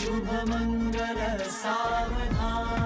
शुभ मंगल सावधान।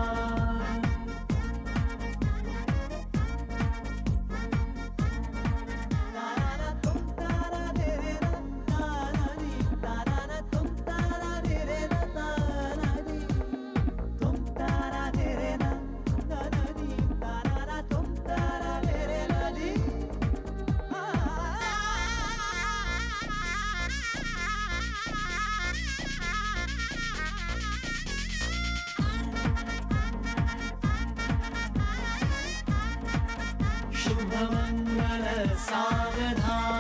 शुभ मंगल सावधान।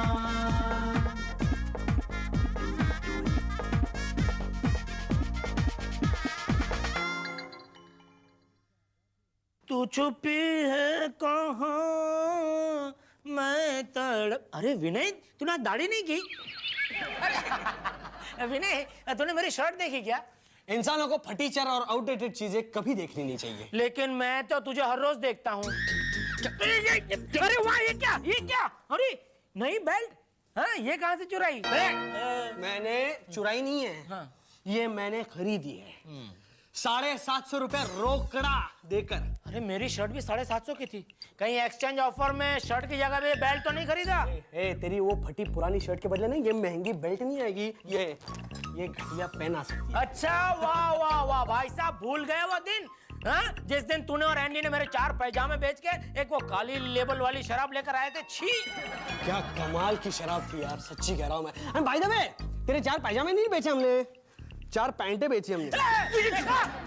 तू छुपी है कहाँ मैं तड़प। अरे विनय, तूने आज दाढ़ी नहीं की? अरे विनय, तूने मेरी शर्ट देखी क्या? इंसानों को फटीचर और आउटडेटेड चीजें कभी देखनी नहीं चाहिए। लेकिन मैं तो तुझे हर रोज देखता हूँ। अरे वाह, ये क्या? अरे नई बेल्ट? हाँ, ये कहाँ से चुराई? मैंने चुराई नहीं है। हाँ। ये मैंने खरीदी है 750 रुपए रोकड़ा देकर। अरे मेरी शर्ट भी 750 की थी। कहीं एक्सचेंज ऑफर में शर्ट की जगह पे बेल्ट तो नहीं खरीदा? तेरी वो फटी पुरानी शर्ट के बदले ना ये महंगी बेल्ट नहीं आएगी, ये घटिया पेन आ सकती है। अच्छा, वाह वाह वाह भाई साहब, भूल गए वो दिन? हाँ, जिस दिन तूने और एंडी ने मेरे 4 पैजामे बेच के एक वो काली लेबल वाली शराब लेकर आए थे। छी, क्या कमाल की शराब थी यार, सच्ची कह रहा हूँ मैं। भाई दबे, तेरे 4 पैजामे नहीं बेचे हमने, 4 पैंटें बेची हमने।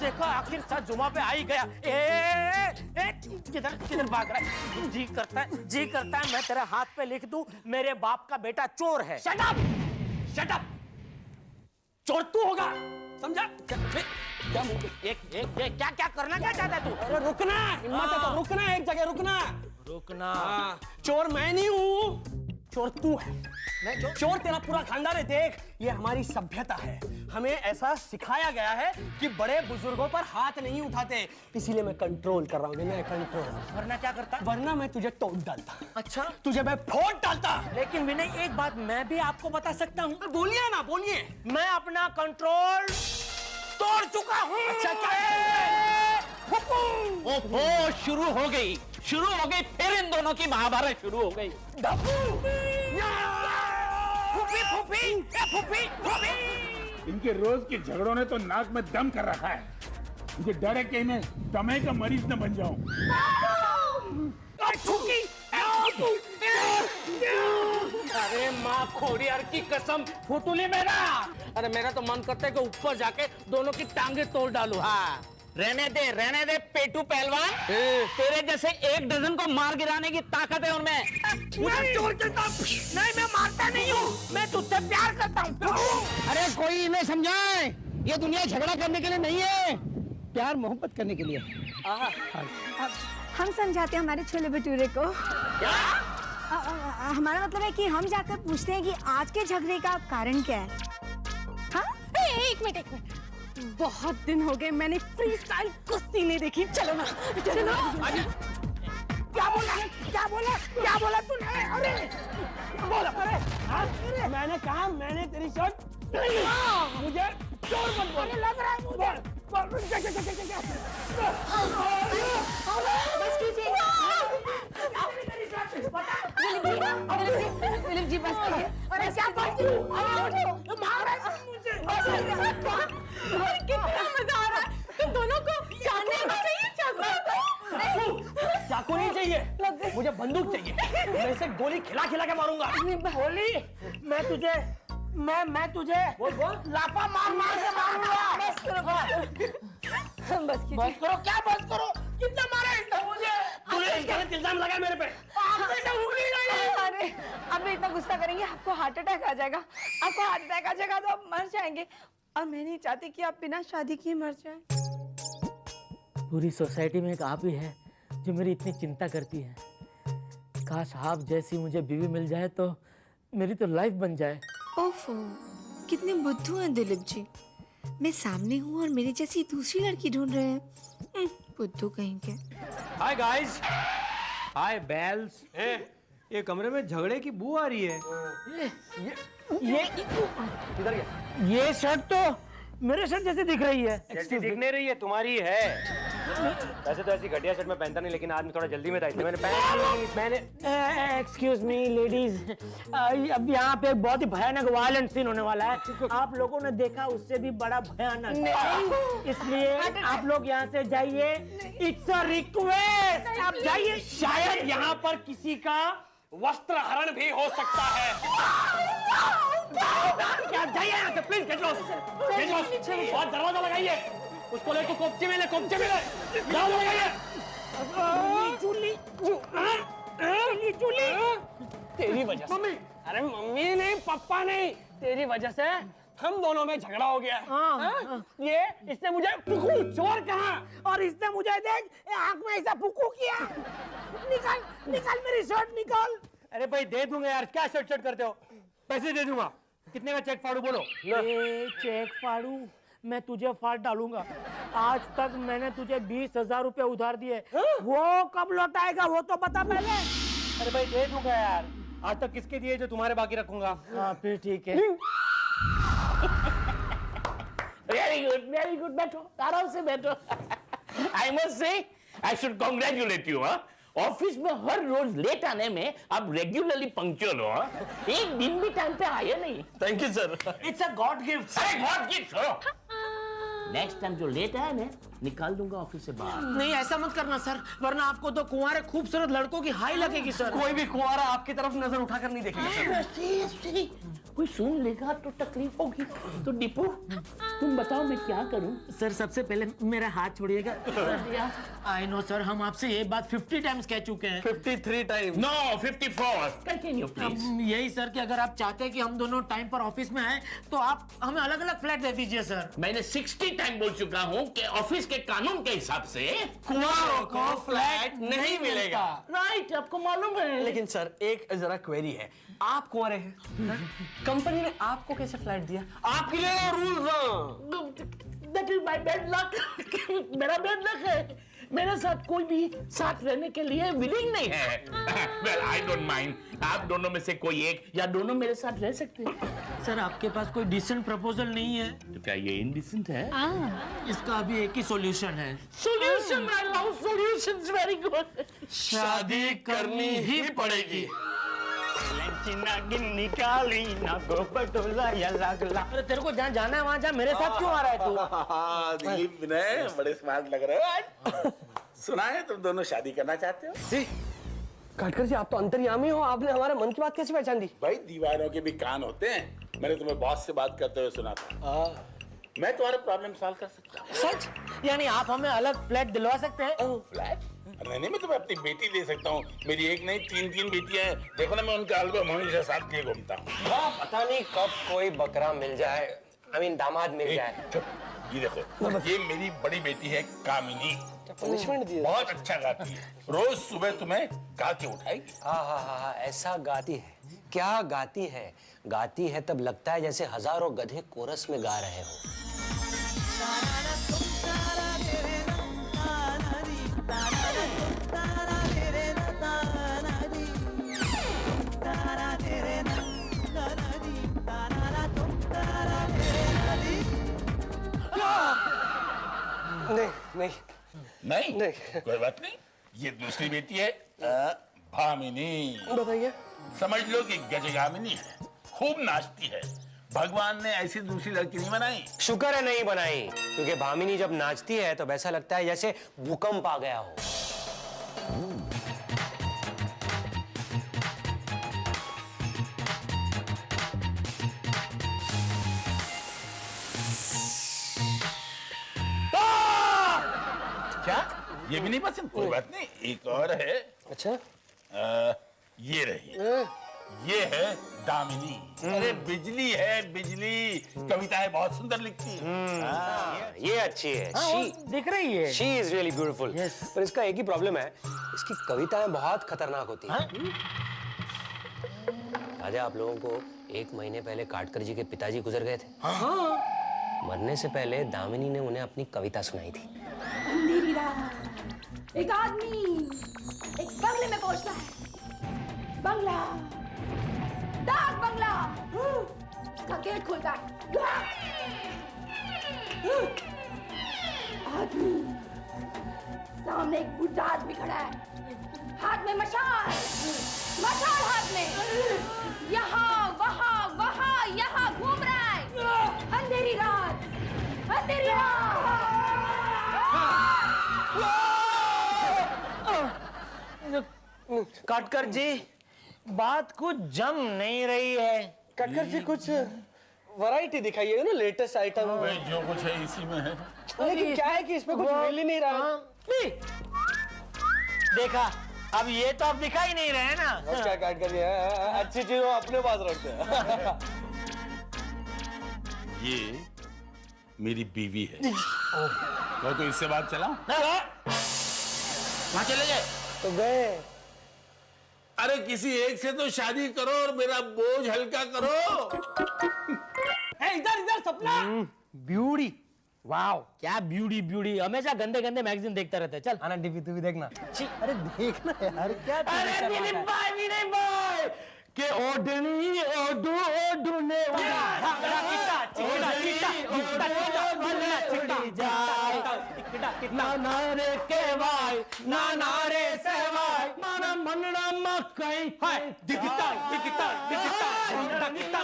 देखो आखिर सच जुमा पे आ ही गया। किधर भाग रहा है? जी करता है मैं तेरे हाथ पे लिख दूं मेरे बाप का बेटा चोर है। Shut up! चोर तू होगा, समझा? क्या क्या करना क्या चाहता है तू? अरे रुकना, हिम्मत है तो रुकना, एक जगह रुकना। चोर मैं नहीं हूँ, चोर तू है। चोर तेरा पूरा खानदान है। देख, ये हमारी सभ्यता है, हमें ऐसा सिखाया गया है कि बड़े बुजुर्गों पर हाथ नहीं उठाते, इसीलिए मैं कंट्रोल कर रहा हूँ। कंट्रोल। वरना क्या करता? वरना मैं तुझे तोड़ डालता। अच्छा, तुझे मैं फोड़ डालता। लेकिन विनय, एक बात मैं भी आपको बता सकता हूँ। बोलिए ना, बोलिए। मैं अपना कंट्रोल तोड़ चुका हूँ। अच्छा, क्या? ओहो, शुरू हो गई, फिर इन दोनों की महाभारत शुरू हो गई। फूफी। इनके रोज के झगड़ों ने तो नाक में दम कर रखा है। मुझे डर है कि मैं दमे का मरीज न बन जाऊं। अरे माँ खोड़ियार की कसम, फुटुली मेरा। अरे मेरा तो मन करता है कि ऊपर जाके दोनों की टांगे तोड़ डालू। हाँ, रहने दे पेटू पहलवान। तेरे जैसे 1 डजन को मार गिराने की ताकत है उनमें। नहीं, मैं मारता नहीं हूँ, मैं तुझसे प्यार करता हूँ। अरे कोई इन्हें समझाए, ये दुनिया झगड़ा करने के लिए नहीं है, प्यार मोहब्बत करने के लिए। हम समझाते हैं हमारे छोले भटूरे को। हमारा मतलब है कि हम जाकर पूछते हैं कि आज के झगड़े का कारण क्या है। हाँ? एक मिनट, बहुत दिन हो गए मैंने फ्री स्टाइल कुश्ती नहीं देखी। चलो ना, चलो। क्या बोला तूने? अरे बोला। अरे मैंने कहा, मैंने तेरी शर्ट मुझे चोर मत बोल। लग रहा है मुझे। बस कीजिए दिलीप जी, बस कीजिए। अरे क्या करती हूँ? कितना मजा आ रहा है तुम दोनों को जानने में। चाकू नहीं चाहिए, मुझे बंदूक चाहिए। मैं इसे गोली खिला के मारूंगा। गोली? मैं तुझे बोल लापा मार के मारूंगा। बस करो। क्या बस करो? कितना मारा इसने मुझे? तूने इसका इल्जाम लगाया मेरे पे। अरे अब इतना गुस्सा करेंगे आपको हार्ट अटैक आ जाएगा। तो आप मर जाएंगे, और मैं नहीं चाहती कि आप बिना शादी किए मर जाएं। पूरी सोसाइटी में एक आप ही है जो मेरी इतनी चिंता करती है। काश आप जैसी मुझे बीवी मिल जाए तो मेरी तो लाइफ बन जाए। ओफो, कितने बुद्धू हैं दिलीप जी। मैं सामने हूँ और मेरी जैसी दूसरी लड़की ढूंढ रहे हैं। बुद्धू कहीं के। हाय गाइस, हाय बेल्स। ये कमरे में झगड़े की बू आ रही है। ये किधर गया? ये शर्ट तो मेरे शर्ट जैसे दिख रही है। जैसी दिख नहीं रही है, तुम्हारी है। वैसे तो ऐसी घटिया शर्ट मैं पहनता नहीं, लेकिन आज मैं थोड़ा जल्दी में था इसलिए मैंने एक्सक्यूज मी लेडीज, अब यहाँ पे बहुत ही भयानक वायलेंट सीन होने वाला है। आप लोगों ने देखा उससे भी बड़ा भयानक, इसलिए आप लोग यहाँ से जाइए। इट्स अ रिक्वेस्ट, आप जाइए। शायद यहाँ पर किसी का वस्त्र हरण भी हो सकता है। क्या जाइए यहाँ से प्लीज, बहुत दरवाजा लगाइए। उसको लेके कोपचे में ले, दरवाजा लगाइए। तेरी वजह से। मम्मी, अरे मम्मी नहीं, पापा नहीं, तेरी वजह से हम दोनों में झगड़ा हो गया। हाँ? ये इसने मुझे पुकू चोर कहा और इसने मुझे देख आंख में ऐसा पुकू किया। निकाल मेरी शर्ट निकाल। अरे भाई दे दूंगा यार, क्या शर्ट करते हो? पैसे दे दूंगा। कितने का चेक फाड़ू बोलो? चेक फाड़ू? मैं तुझे फाड़ डालूंगा। आज तक मैंने तुझे 20,000 रुपए उधार दिए, वो कब लौटाएगा वो तो बता पहले। अरे भाई दे दूंगा यार। आज तक किसके दिए जो तुम्हारे बाकी रखूंगा? हाँ फिर ठीक है। वेरी गुड, बैठो, आराम से बैठो। I must say I should congratulate you. Office में हर रोज लेट आने में आप रेगुलरली पंक्चुअल हो। एक दिन भी टाइम पे आए नहीं। Thank you sir. It's a God gift. अरे गॉड गिफ्ट हो। नेक्स्ट टाइम जो लेट आया ना, निकाल दूंगा ऑफिस से बाहर। नहीं ऐसा मत करना सर, वरना आपको तो कुंवारे खूबसूरत लड़कों की हाई लगेगी सर। कोई भी कुंवारा आपकी तरफ नजर उठाकर नहीं देखेगा सर। कोई सुन लेगा तो तकलीफ होगी। तो दीपू तुम बताओ मैं क्या करूं? सर सबसे पहले मेरा हाथ छोड़िएगा। आई नो सर, हम आपसे ये बात 50 टाइम्स कह चुके हैं। 53 टाइम। नो 54। Continue please. यही सर कि अगर आप चाहते हैं कि हम दोनों टाइम पर ऑफिस में आए तो आप हमें अलग अलग फ्लैट दे दीजिए सर। मैंने 60 टाइम बोल चुका हूं कि ऑफिस के कानून के हिसाब से कुंवारों को फ्लैट नहीं मिलेगा। राइट, आपको मालूम है। लेकिन सर एक जरा क्वेरी है, आप कुंवारे हैं, कंपनी ने आपको कैसे फ्लैट दिया? आपके लिए rules. That is my bad luck. मेरा बैड लक है, मेरे साथ कोई भी साथ रहने के लिए विलिंग नहीं है। वेल आई डोंट माइंड, आप दोनों में से कोई एक या दोनों मेरे साथ रह सकते हैं। सर आपके पास कोई डिसेंट प्रपोजल नहीं है? तो क्या ये इंडिसेंट है? इसका अभी एक ही सॉल्यूशन है। Solution, I love solutions, very good. शादी करनी ही पड़ेगी। निकाली ना गोपटोला या लागला। अरे तेरे को जहाँ जाना है वहाँ जा, मेरे साथ क्यों आ रहा है तू? दिलीप विनय बड़े स्मार्ट लग रहे हो आज। सुना है तुम दोनों शादी करना चाहते हो? काटकर जी, आप तो अंतर्यामी हो, आपने हमारे मन की बात कैसे पहचान दी? भाई दीवारों के भी कान होते हैं। मैंने तुम्हें बॉस से बात करते हुए सुना था। मैं तुम्हारे प्रॉब्लम सॉल्व कर सकता हूँ। सच? यानी आप हमें अलग फ्लैट दिलवा सकते हैं? फ्लैट? नहीं, मैं तुम्हें अपनी बेटी दे सकता हूँ। मेरी एक नहीं 3 बेटियां हैं। देखो ना, मैं उनका एल्बम हमेशा साथ लिए घूमता हूँ। पता नहीं कब कोई बकरा मिल जाए, आई मीन दामाद मिल जाए। चुप, ये देखो, ये मेरी बड़ी बेटी है कामिनी। पनिशमेंट दी? बहुत अच्छा गाती है। रोज सुबह तुम्हें गा के उठाएगी। हाँ, ऐसा गाती है। क्या गाती है? गाती है तब लगता है जैसे हजारों गधे कोरस में गा रहे हो। नहीं, कोई बात नहीं। ये दूसरी बेटी है भामिनी। बताइए। समझ लो कि गजगामिनी है, खूब नाचती है। भगवान ने ऐसी दूसरी लड़की नहीं बनाई। शुक्र है नहीं बनाई, क्योंकि भामिनी जब नाचती है तो वैसा लगता है जैसे भूकंप आ गया हो। क्या? ये भी नहीं पसंद? कोई बात नहीं, एक और है। अच्छा। ये रही, ये है दामिनी। अरे बिजली है, बिजली। कविताएं बहुत सुंदर लिखती है। ये अच्छी है। दिख रही है। She is really beautiful. Yes. पर इसका एक ही प्रॉब्लम है, इसकी कविताएं बहुत खतरनाक होती हैं। राजा, आप लोगों को 1 महीने पहले काटकर जी के पिताजी गुजर गए थे। मरने से पहले दामिनी ने उन्हें अपनी कविता सुनाई थी। अंधेरी रात, एक आदमी एक बंगले में पहुंचता है। बंगला, डाक बंगला। उसका गेट खुलता है। सामने एक बुढ़ा आदमी खड़ा है, हाथ में मशाल, मशाल हाथ में, यहाँ वहाँ वहाँ यहाँ घूम रहा है। अंधेरी रात, अंधेरी रात। काटकर जी, बात कुछ जम नहीं रही है। कटकर जी कुछ वैरायटी दिखाइए ना, लेटेस्ट आइटम। भाई जो कुछ है इसी में है। लेकिन क्या है कि इसमें कुछ मिल ही नहीं रहा। देखा, अब ये तो अब दिखा ही नहीं रहे ना। क्या काटकर जी, अच्छी चीज अपने पास रखते हैं। ये मेरी बीवी है। तो इससे बात चलाऊं? वहां चले जाए तो गए। अरे किसी एक से तो शादी करो और मेरा बोझ हल्का करो। इधर इधर सपना। ब्यूटी, वाओ क्या ब्यूटी ब्यूटी। हमेशा गंदे गंदे मैगजीन देखता रहता है। चल आना टीवी तू भी देखना। अरे देखना यार, क्या अरे विनय भाई के ओढ़नी ओढ़ू ओढ़ू ने नारे के वाई नारे से वाई माना मनना मकई है दिखता दिखता दिखता दिखता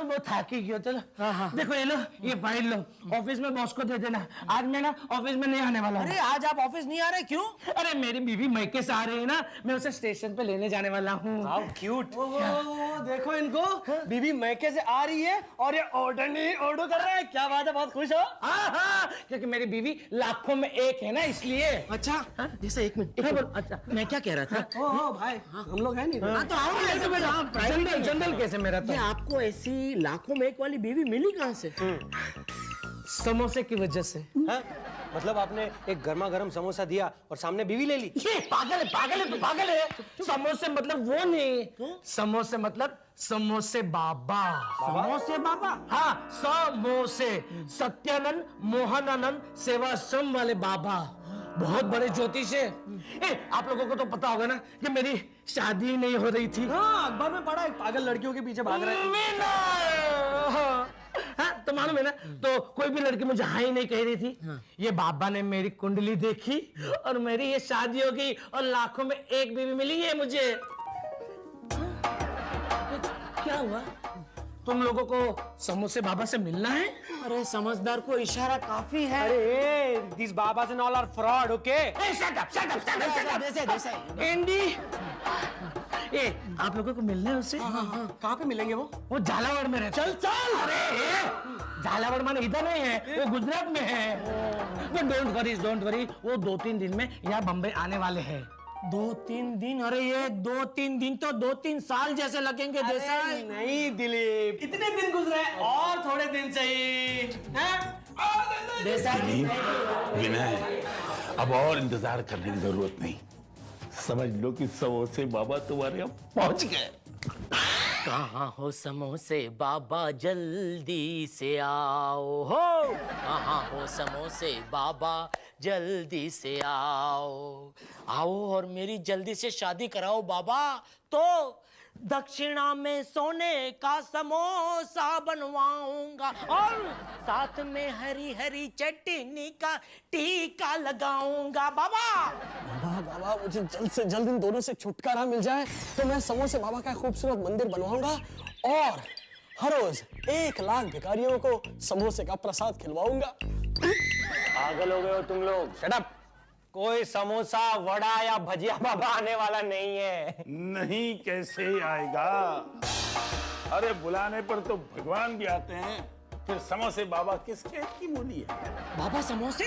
वो थाकी गया। चलो देखो ये लो, ये फाइल लो, ऑफिस में बॉस को दे देना। आज मैं ना ऑफिस में नहीं आने वाला हूँ। अरे आज आप ऑफिस नहीं आ रहे, क्यों? अरे मेरी बीवी मैके से आ रही है ना, मैं उसे स्टेशन पे लेने जाने वाला हूँ। How cute. देखो इनको, बीवी मैके से आ रही है और ये ऑर्डर नहीं ऑर्डर कर रहा है। क्या बात है, बहुत खुश हो? हाँ, क्योंकि मेरी बीवी लाखों में एक है ना, इसलिए। अच्छा, जैसे एक मिनट। अच्छा मैं क्या कह रहा था? ओ भाई, हम लोग हैं नहीं। हाँ तो आओ ना ऐसे बैठो। जनरल कैसे मेरा ये आपको ऐसी लाखों में एक वाली बीवी मिली कहाँ से? समोसे की वजह से। मतलब आपने एक गर्मा गर्म समोसा दिया और सामने बीवी ले ली? ये पागल है तू, पागल है। समोसे मतलब वो नहीं, समोसे मतलब समोसे बाबा। समोसे बाबा? हाँ, समोसे, सत्यानंद मोहनानंद सेवाश्रम वाले बाबा, बहुत बड़े ज्योतिष है। आप लोगों को तो पता होगा ना कि मेरी शादी नहीं हो रही थी। हाँ, अखबार में पढ़ा, एक पागल लड़कियों के पीछे भाग रहा है। हाँ, तो मालूम है ना, तो कोई भी लड़की मुझे हाँ ही नहीं कह रही थी। ये बाबा ने मेरी कुंडली देखी और मेरी ये शादी हो गई और लाखों में एक बीवी मिली है मुझे। क्या हुआ? तुम लोगों को समोसे बाबा से मिलना है? अरे समझदार को इशारा काफी है। अरे दिस बाबा से all are fraud, okay? Andy, आप लोगों को मिलना है उससे? कहाँ पे मिलेंगे वो? वो झालावाड़ में रहता है। चल अरे झालावाड़ माने इधर नहीं है, वो गुजरात में है। डोंट वरी, वो 2-3 दिन में यहाँ बम्बई आने वाले हैं। 2-3 दिन? अरे ये 2-3 दिन तो 2-3 साल जैसे लगेंगे। देसाई नहीं दिलीप, इतने दिन गुजरे और थोड़े दिन चाहिए। देसाई विनय, अब और इंतजार करने की जरूरत नहीं। समझ लो कि समोसे बाबा तुम्हारे यहाँ पहुंच गए। कहाँ हो समोसे बाबा, जल्दी से आओ हो। कहाँ हो समोसे बाबा, जल्दी से आओ। आओ और मेरी जल्दी से शादी कराओ बाबा, तो दक्षिणा में सोने का समोसा बनवाऊंगा और साथ में हरी हरी चटनी का टीका लगाऊंगा बाबा। बाबा, मुझे जल्द से जल्द इन दोनों से छुटकारा मिल जाए तो मैं समोसे बाबा का खूबसूरत मंदिर बनवाऊंगा और हर रोज 1 लाख भिखारियों को समोसे का प्रसाद खिलवाऊंगा। पागल हो गए हो तुम लोग? Shut up. कोई समोसा, वड़ा या भजिया बाबा आने वाला नहीं है। नहीं कैसे आएगा? अरे बुलाने पर तो भगवान भी आते हैं। फिर समोसे बाबा किस खेत की मूली है? बाबा समोसे?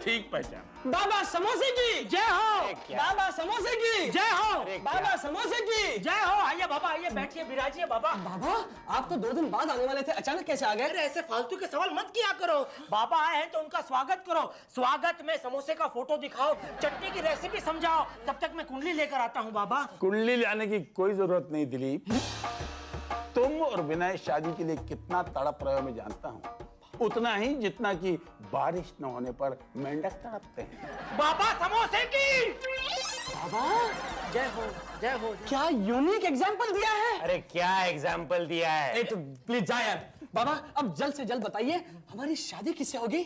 ठीक पहचान। बाबा समोसे की जय हो। बाबा समोसे की जय हो। बाबा समोसे की जय हो। आइए बाबा, आइए बैठिए, विराजिए बाबा। बाबा, आप तो 2 दिन बाद आने वाले थे, अचानक कैसे आ गए? अरे ऐसे फालतू के सवाल मत किया करो। बाबा आए हैं तो उनका स्वागत करो। स्वागत में समोसे का फोटो दिखाओ, चटनी की रेसिपी समझाओ, तब तक मैं कुंडली लेकर आता हूँ बाबा। कुंडली लाने की कोई जरूरत नहीं दिलीप। तुम और विनय शादी के लिए कितना तड़प रहे हो मैं जानता हूँ, उतना ही जितना कि बारिश न होने पर मेंढक तड़पते हैं। बाबा समोसे की जय हो जय हो। क्या यूनिक एग्जाम्पल दिया है। अरे क्या एग्जाम्पल दिया है। तो प्लीज जा यार। बाबा अब जल्द से जल्द बताइए हमारी शादी किससे होगी।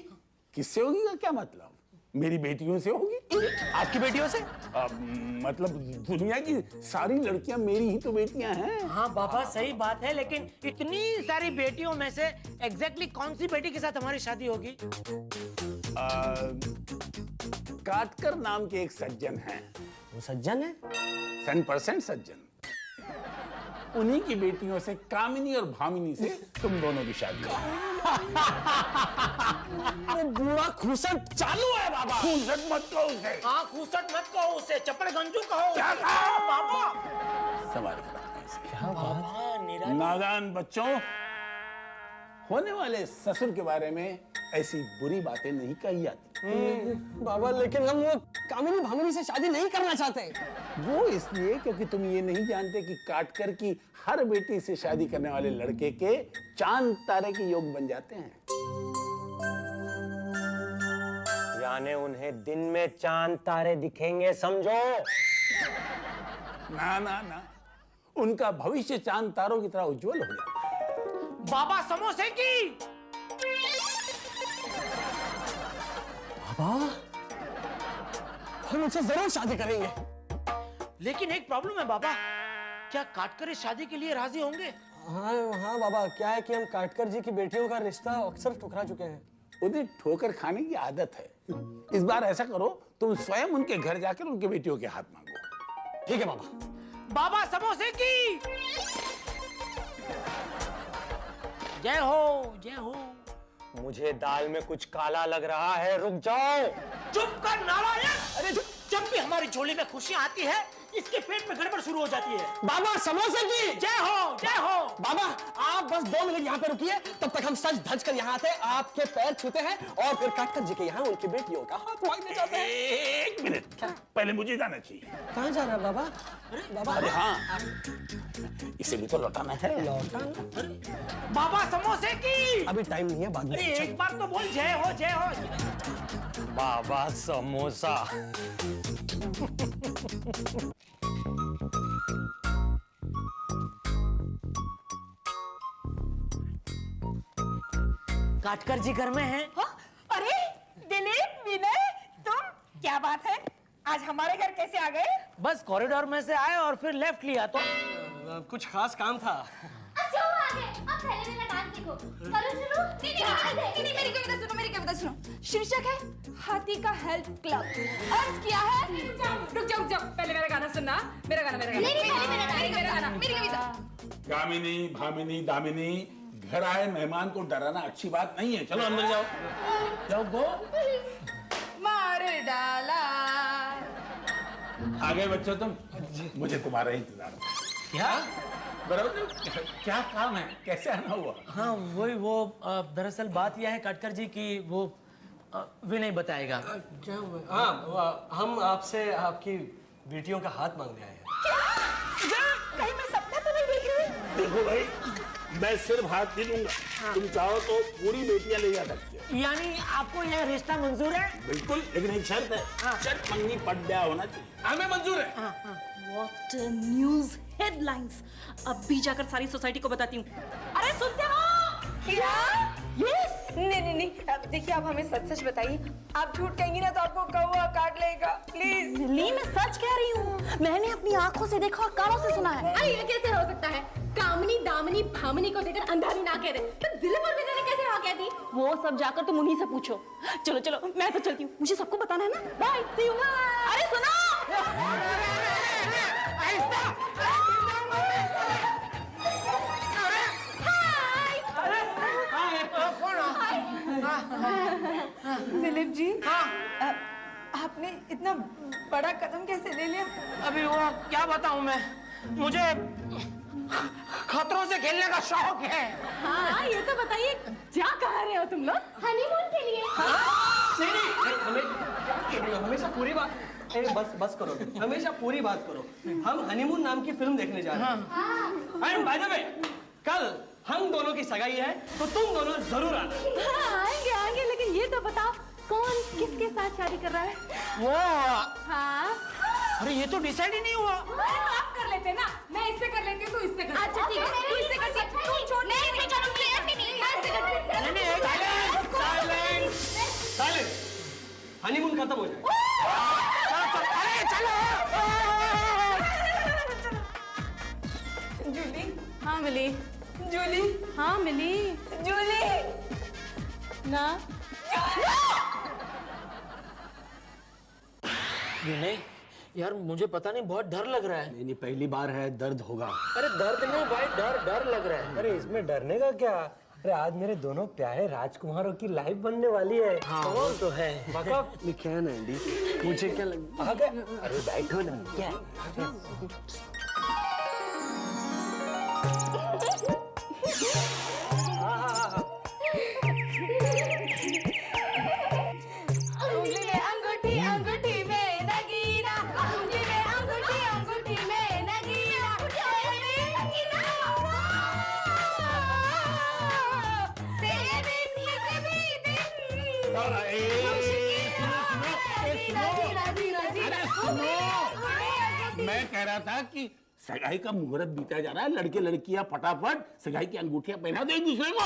किससे होगी का क्या मतलब? मेरी बेटियों से होगी। आपकी बेटियों से? मतलब दुनिया की सारी लड़कियां मेरी ही तो बेटियां हैं। हाँ बाबा सही बात है, लेकिन इतनी सारी बेटियों में से एग्जैक्टली कौन सी बेटी के साथ हमारी शादी होगी? काटकर नाम के एक सज्जन हैं। वो सज्जन है? 100% सज्जन। उन्हीं की बेटियों से, कामिनी और भामिनी से तुम दोनों की शादी वो बुरा खूसट चालू है बाबा। खूसट मत कहो उसे। हाँ खूसट मत कहो उसे, चप्पड़ गंजू कहो। क्या कहा? बाबा संभाल के रखना इसे। क्या बात। नादान बच्चों, होने वाले ससुर के बारे में ऐसी बुरी बातें नहीं कही जाती। बाबा लेकिन हम वो कामिनी भामिनी से शादी नहीं करना चाहते। वो इसलिए क्योंकि तुम ये नहीं जानते कि काटकर की हर बेटी से शादी करने वाले लड़के के चांद तारे के योग बन जाते हैं। यानी उन्हें दिन में चांद तारे दिखेंगे, समझो। ना ना ना, उनका भविष्य चांद तारों की तरह उज्जवल हो जाता है। बाबा समोसे की। बाबा हम उनसे जरूर शादी करेंगे। लेकिन एक प्रॉब्लम है बाबा, क्या काटकर इस शादी के लिए राजी होंगे? हाँ हाँ बाबा, क्या है कि हम काटकर जी की बेटियों का रिश्ता अक्सर ठुकरा चुके हैं। उन्हें ठोकर खाने की आदत है। इस बार ऐसा करो, तुम स्वयं उनके घर जाकर उनके बेटियों के हाथ मांगो। ठीक है बाबा। बाबा समोसे की। जय हो जय हो। मुझे दाल में कुछ काला लग रहा है, रुक जाओ। चुप कर नालायक। अरे जब भी हमारी झोली में खुशियां आती है, इसके पेट में गड़बड़ शुरू हो जाती है। बाबा समोसे की। जय हो जय हो। बाबा आप बस 2 मिनट यहाँ पे रुकिए, तब तक हम सज धज कर यहाँ आते हैं, आपके पैर छूते हैं और फिर काटकर जी के यहाँ उनकी बेटियों का हाथ मांगने जाते हैं। एक मिनट, पहले मुझे जाना चाहिए। कहाँ जा रहा है बाबा? बाबा अरे हाँ, इसे भी तो लौटाना है। लौटाना? बाबा समोसे की। अभी टाइम नहीं है, बाद में। एक बार तो बोल जय हो जय हो। बाबा समोसा। काटकर जी घर में हैं? अरे दिलीप, विनय, तुम क्या बात है, आज हमारे घर कैसे आ गए? बस कॉरिडोर में से आए और फिर लेफ्ट लिया तो। कुछ खास काम था। अच्छा वो आ गए। अब पहले मेरा डांस देखो। करो शुरू। नहीं मेरी कविता सुनो। शीर्षक है हाथी का हेल्थ क्लब। अर्ज किया है। रुक जाओ पहले मेरा गाना सुनना। मेरा गाना मेरी कविता। कामिनी, भामिनी, दामिनी, घर आए मेहमान को डराना अच्छी बात नहीं है। चलो अंदर जाओ। जाओ गो। मार डाला। आ गए बच्चों तुम? मुझे तुम्हारा इंतजार था। क्या? बराबर। क्या काम है, कैसे आना हुआ? हाँ वही वो दरअसल बात यह है काटकर जी की वो विनय बताएगा। क्या हुआ? हाँ हम आपसे आपकी बेटियों का हाथ मांगने आए हैं। कहीं मैं सपना तो नहीं देख रही? देखो भाई, मैं सिर्फ हाथ नहीं दूंगा। तुम चाहो तो पूरी बेटियां ले जा सकते हो। यानी आपको यह रिश्ता मंजूर है? बिल्कुल, लेकिन एक शर्त है। शर्त मंगनी पट ब्याह होना चाहिए। हमें मंजूर है। What न्यूज़ हेडलाइंस, अब भी जाकर सारी सोसाइटी को बताती हूँ। अरे सुनते हो? क्या? यस। नहीं अब देखिए, आप हमें सच बताइए। आप झूठ कहेंगी ना तो आपको कौवा काट लेगा। प्लीज। दिल्ली में सच कह रही हूँ, मैंने अपनी आंखों से देखा और कानों से सुना है। अरे ये कैसे हो सकता है? कामनी दामिनी भामिनी को देखकर अंधा भी ना कह दे तो दिलीप और विनय ने कैसे हाँ कह दी? वो सब जाकर तुम उन्हीं से पूछो। चलो मैं तो चलती हूँ, मुझे सबको बताना है ना। Bye, see you. अरे सुनो। दिलीप जी, आपने इतना बड़ा कदम कैसे ले लिया? अभी वो क्या बताऊं मैं, मुझे खतरों से खेलने का शौक है। हाँ ये तो बताइए, क्या कह रहे हो तुम लोग? हनीमून के लिए। नहीं हमेशा पूरी बात। बस करो, हमेशा पूरी बात करो। हम हनीमून नाम की फिल्म देखने जा रहे हैं। एंड बाय द वे, कल हम दोनों की सगाई है, तो तुम दोनों जरूर आना। हाँ आएंगे, लेकिन ये तो बताओ कौन किसके साथ शादी कर रहा है? वो हाँ अरे ये तो डिसाइड ही नहीं हुआ। आप कर लेते ना, मैं इससे कर लेती हूँ, तू इससे कर। अच्छा ठीक है, तू इससे कर, तू छोड़। नहीं मैं करूँगी, मैं इससे कर। Silence, silence. हनीमून खत्म हो जाए। अरे चलो। जूली, हाँ मिली। जूली, हाँ मिली। जूली, ना। नहीं यार, मुझे पता नहीं, बहुत डर लग रहा है। नहीं पहली बार है, दर्द होगा। अरे दर्द नहीं भाई, डर लग रहा है। अरे इसमें डरने का क्या? अरे आज मेरे दोनों प्यारे राजकुमारों की लाइफ बनने वाली है। हाँ वो तो है। क्या है ना एंडी, मुझे क्या लग आ गए? अरे बैठो ना। क्या अंगूठी अंगूठी में नगीना, अंगूठी में अंगूठी अंगूठी में नगीना, तेरे बिन ये भी दिन मैं कह रहा था कि सगाई का मुहूर्त बीता जा रहा है, लड़के लड़कियां फटाफट सगाई की अंगूठियां पहना दो एक दूसरे को।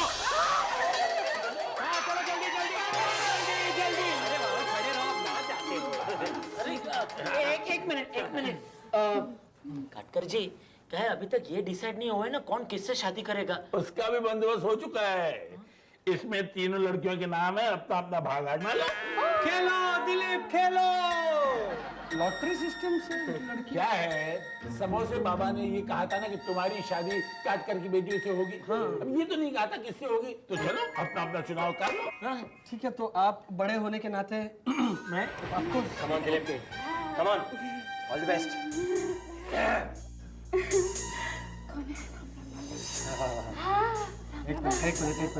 एक मिनट काटकर जी, क्या है अभी तक ये डिसाइड नहीं हुआ है ना कौन किससे शादी करेगा? उसका भी बंदोबस्त हो चुका है। इसमें तीनों लड़कियों के नाम है, अपना अपना भाग आजमा लो। खेलो दिलीप, खेलो। लॉटरी सिस्टम से क्या है, समोसे बाबा ने ये कहा था ना कि तुम्हारी शादी काटकर की बेटियों से होगी। अब ये तो नहीं कहा था किससे होगी। तो चलो अपना अपना चुनाव कर लो। ठीक है, तो आप बड़े होने के नाते मैं आपको come on Dilip, come on, all the best. एक मिनट।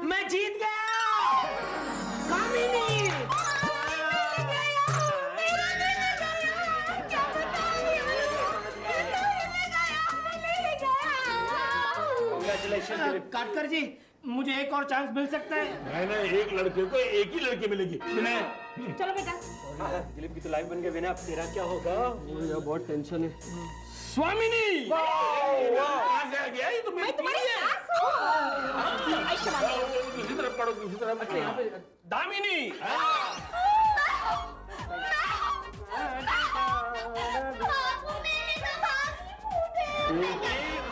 मैं जीत गया। कामिनी। काटकर जी, मुझे एक और चांस मिल सकता है? नहीं, एक लड़के को एक ही लड़की मिलेगी। चलो बेटा। दिलीप की तो लाइफ बन गई विनय, अब तेरा क्या होगा? मुझे बहुत टेंशन है। स्वामिनी, कहाँ से आ गया ये? तो मैं तुम्हारी सास हूँ। दूसरी तरफ पढ़ो, दूसरी तरफ। अच्छा यहाँ पे दामिनी।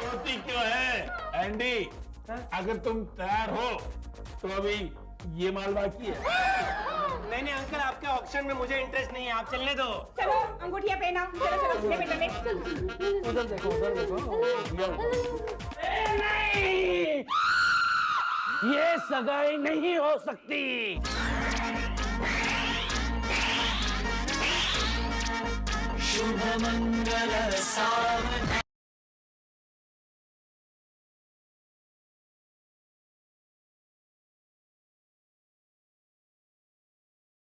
रोती क्यों है एंडी? अगर तुम तैयार हो तो अभी ये माल बाकी है। नहीं अंकल, आपके ऑक्शन में मुझे इंटरेस्ट नहीं है, आप चलने दो। चलो अंगूठियां पहना। चलो ले बेटा ले। उधर देखो, उधर देखो। नहीं, ये सगाई नहीं हो सकती। शुभ मंगल सावधान।